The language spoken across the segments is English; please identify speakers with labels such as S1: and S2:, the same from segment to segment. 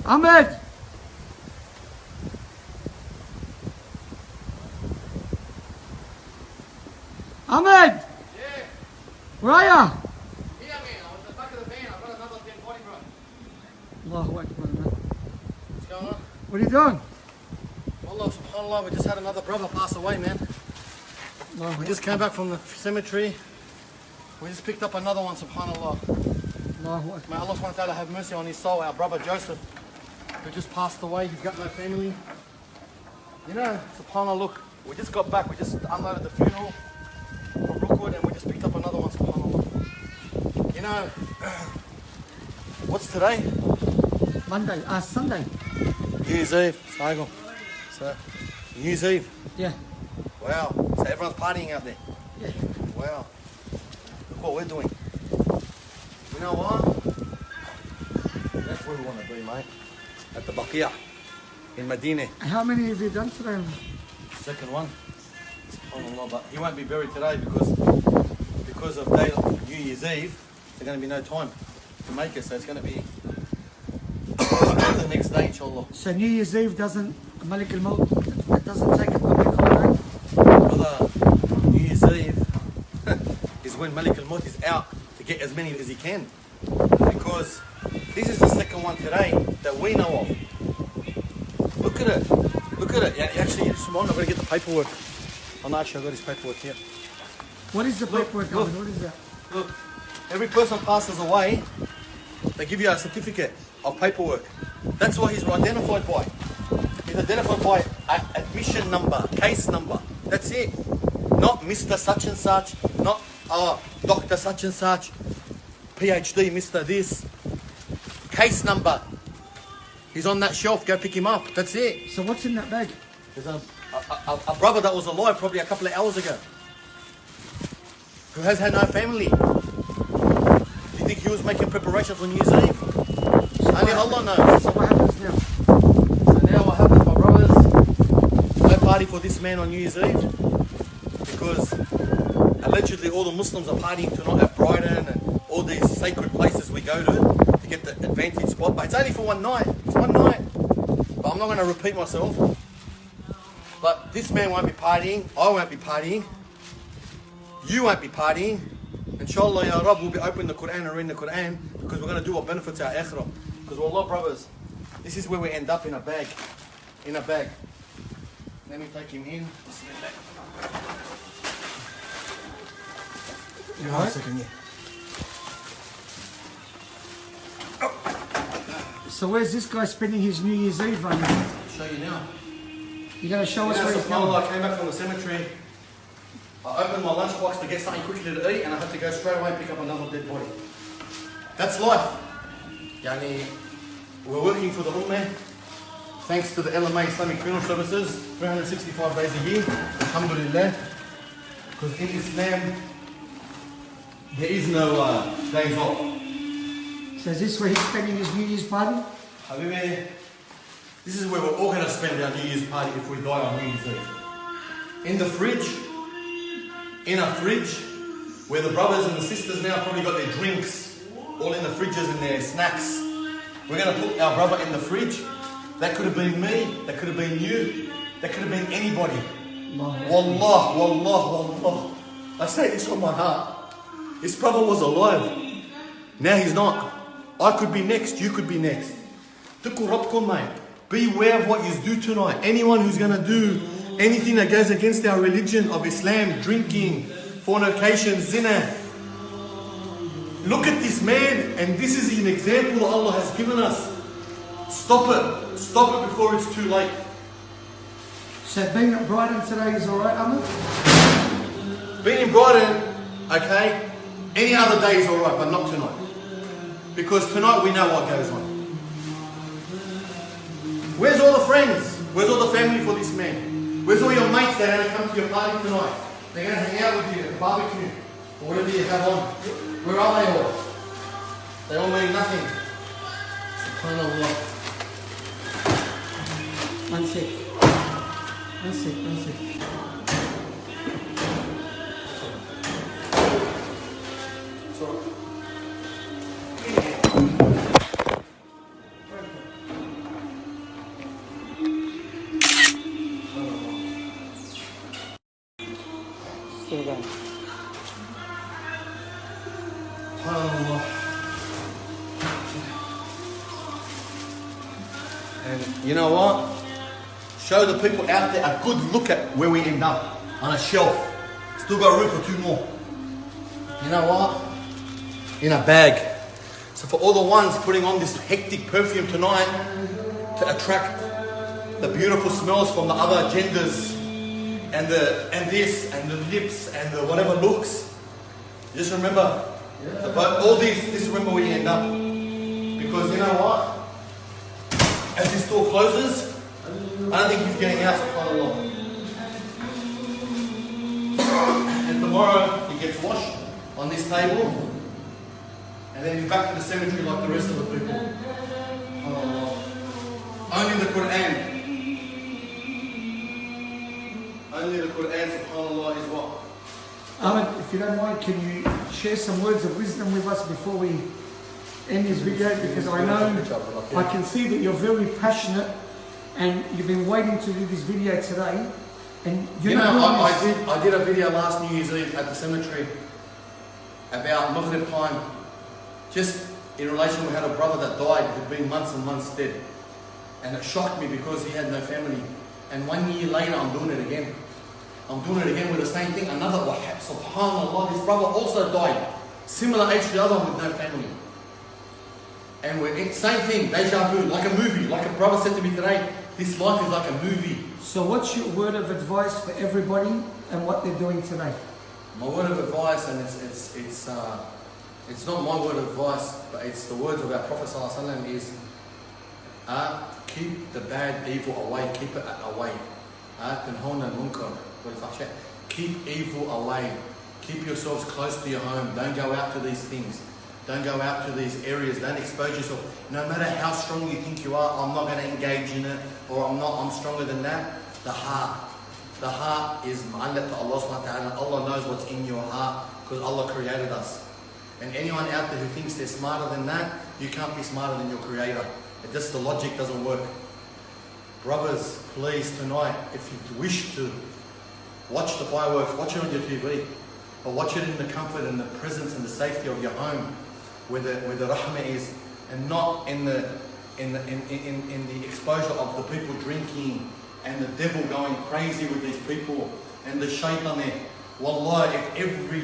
S1: Ahmed! Ahmed!
S2: Yeah.
S1: Where are ya?
S2: Here, man. I was at the back of the van. I've got another dead body, bro.
S1: Allahu Akbar, man.
S2: What's going on?
S1: What are you doing?
S2: Wallah, subhanAllah, we just had another brother pass away, man.
S1: Allahu
S2: We just came back from the cemetery. We just picked up another one, subhanAllah.
S1: Allahu Akbar.
S2: May Allah subhanahu wa ta'ala have mercy on his soul, our brother Joseph, who just passed away. He's got no family. You know, subhanAllah, look, we just got back. We just unloaded the funeral from Rookwood and we just picked up another one, subhanAllah. You know, what's today?
S1: Monday, Sunday.
S2: New Year's Eve, Saigon. So, New Year's Eve.
S1: Yeah.
S2: Wow. So everyone's partying out there.
S1: Yeah.
S2: Wow. Look what we're doing. You know what? That's where we want to be, mate. At the Baqiyah in Medina.
S1: How many have you done today?
S2: Second one. SubhanAllah, but he won't be buried today because of day New Year's Eve. There's going to be no time to make it, so it's going to be the next day, inshallah.
S1: So New Year's Eve doesn't, Malik al-Maut, it doesn't take a public holiday?
S2: Brother, New Year's Eve is when Malik al-Maut is out to get as many as he can. Because this is the second one today that we know of. Look at it. Look at it. Yeah, actually, Simon, I've got to get the paperwork. Oh, no, actually, I've got his paperwork here.
S1: What is the paperwork?
S2: look.
S1: What is that?
S2: Look, every person passes away, they give you a certificate of paperwork. That's what he's identified by. He's identified by an admission number, case number. That's it. Not Mr. Such and Such, not Dr. Such and Such, PhD, Mr. This. Case number. He's on that shelf, go pick him up. That's it.
S1: So what's in that bag?
S2: There's a brother that was alive probably a couple of hours ago, who has had no family. Do you think he was making preparations for New Year's Eve? Only Allah knows.
S1: So what happens now?
S2: So now what happens, my brothers? No party for this man on New Year's Eve, because allegedly all the Muslims are partying tonight at Brighton and all these sacred places we go to get the advantage spot. But it's only for one night. It's one night. But I'm not going to repeat myself. But this man won't be partying. I won't be partying. You won't be partying. Inshallah, Ya Rab, we'll be opening the Quran and reading the Quran, because we're going to do what benefits our akhirah. Because wallah, brothers, this is where we end up, in a bag. In a bag. Let me take him in.
S1: You
S2: One
S1: alright?
S2: second, yeah.
S1: So where's this guy spending his New Year's Eve on?
S2: I'll show you now.
S1: You gotta show
S2: You
S1: us
S2: know,
S1: where he's going.
S2: subhanAllah, I came back from the cemetery. I opened my lunchbox to get something quickly to eat, and I had to go straight away and pick up another dead body. That's life. Yani, we're working for the Ummah. Thanks to the LMA Islamic Funeral Services, 365 days a year. Alhamdulillah. Because in Islam, there is no days off.
S1: So is this where he's spending his New Year's party?
S2: Habibi, this is where we're all going to spend our New Year's party if we die on New Year's Eve. In the fridge, in a fridge, where the brothers and the sisters now probably got their drinks, all in the fridges and their snacks. We're going to put our brother in the fridge. That could have been me, that could have been you, that could have been anybody. Wallah, wallah, wallah. I say this from my heart. His brother was alive. Now he's not. I could be next, you could be next. Beware of what you do tonight. Anyone who's going to do anything that goes against our religion of Islam, drinking, fornication, zina. Look at this man, and this is an example Allah has given us. Stop it. Stop it before it's too late.
S1: So being at Brighton today is alright, Ahmed?
S2: Being in Brighton, okay, any other day is alright, but not tonight. Because tonight we know what goes on. Where's all the friends? Where's all the family for this man? Where's all your mates that are going to come to your party tonight? They're going to hang out with you at the barbecue, or whatever you have on. Where are they all? They all mean nothing. SubhanAllah.
S1: One sec. One sec, one sec.
S2: It's alright. SubhanAllah. And you know what? Show the people out there a good look at where we end up. On a shelf. Still got room for 2 more. You know what? In a bag. So for all the ones putting on this hectic perfume tonight to attract the beautiful smells from the other genders and this and the lips and the whatever looks, just remember, all these, just remember where you end up. Because you know what? As this door closes, I don't think he's getting out, subhanAllah. And tomorrow he gets washed on this table, and then he's back to the cemetery like the rest of the people. SubhanAllah. Only the Quran. Only the Quran, subhanAllah, is what?
S1: Ahmed, if you don't mind, can you share some words of wisdom with us before we end this video? Because I know, I can see that you're very passionate and you've been waiting to do this video today. And
S2: You know, I did a video last New Year's Eve at the cemetery about Maghrib time, just in relation, we had a brother that died, who'd been months and months dead. And it shocked me because he had no family. And 1 year later, I'm doing it again. I'm doing it again with the same thing. Another wahab, subhanAllah, this brother also died. Similar age to the other one with no family. And we're in, same thing, deja vu, like a movie. Like a brother said to me today, this life is like a movie.
S1: So what's your word of advice for everybody and what they're doing today?
S2: My word of advice, and it's not my word of advice, but it's the words of our Prophet ﷺ, is keep the bad, evil away, keep it away. Keep evil away. Keep yourselves close to your home. Don't go out to these things. Don't go out to these areas. Don't expose yourself. No matter how strong you think you are, I'm not going to engage in it, or I'm stronger than that. The heart. The heart is mu'allaq to Allah subhanahu wa ta'ala. Allah knows what's in your heart because Allah created us. And anyone out there who thinks they're smarter than that, you can't be smarter than your Creator. The logic doesn't work. Brothers, please, tonight, if you wish to, watch the fireworks, watch it on your TV, but watch it in the comfort and the presence and the safety of your home, where the rahmah is, and not in the exposure of the people drinking and the devil going crazy with these people and the shaitan there. Wallah, if every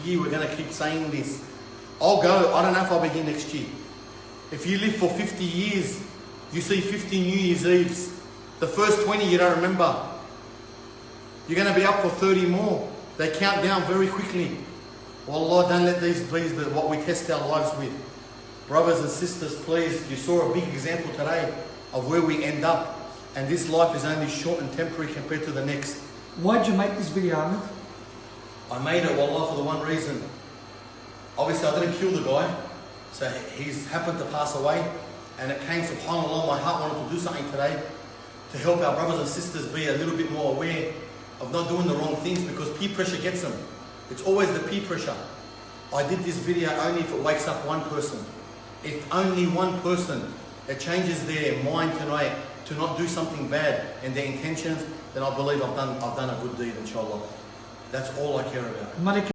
S2: year we're going to keep saying this, I'll go. I don't know if I'll be here next year. If you live for 50 years, you see 50 New Year's Eves. The first 20 you don't remember. You're going to be up for 30 more. They count down very quickly. Wallah, don't let these be what we test our lives with. Brothers and sisters, please, you saw a big example today of where we end up. And this life is only short and temporary compared to the next.
S1: Why'd you make this video, Ahmed?
S2: I made it, wallah, for the one reason. Obviously, I didn't kill the guy. So he's happened to pass away. And it came, subhanAllah, my heart wanted to do something today to help our brothers and sisters be a little bit more aware of not doing the wrong things, because peer pressure gets them. It's always the peer pressure. I did this video only if it wakes up one person. If only one person, it changes their mind tonight to not do something bad and their intentions, then I believe I've done a good deed, inshallah. That's all I care about.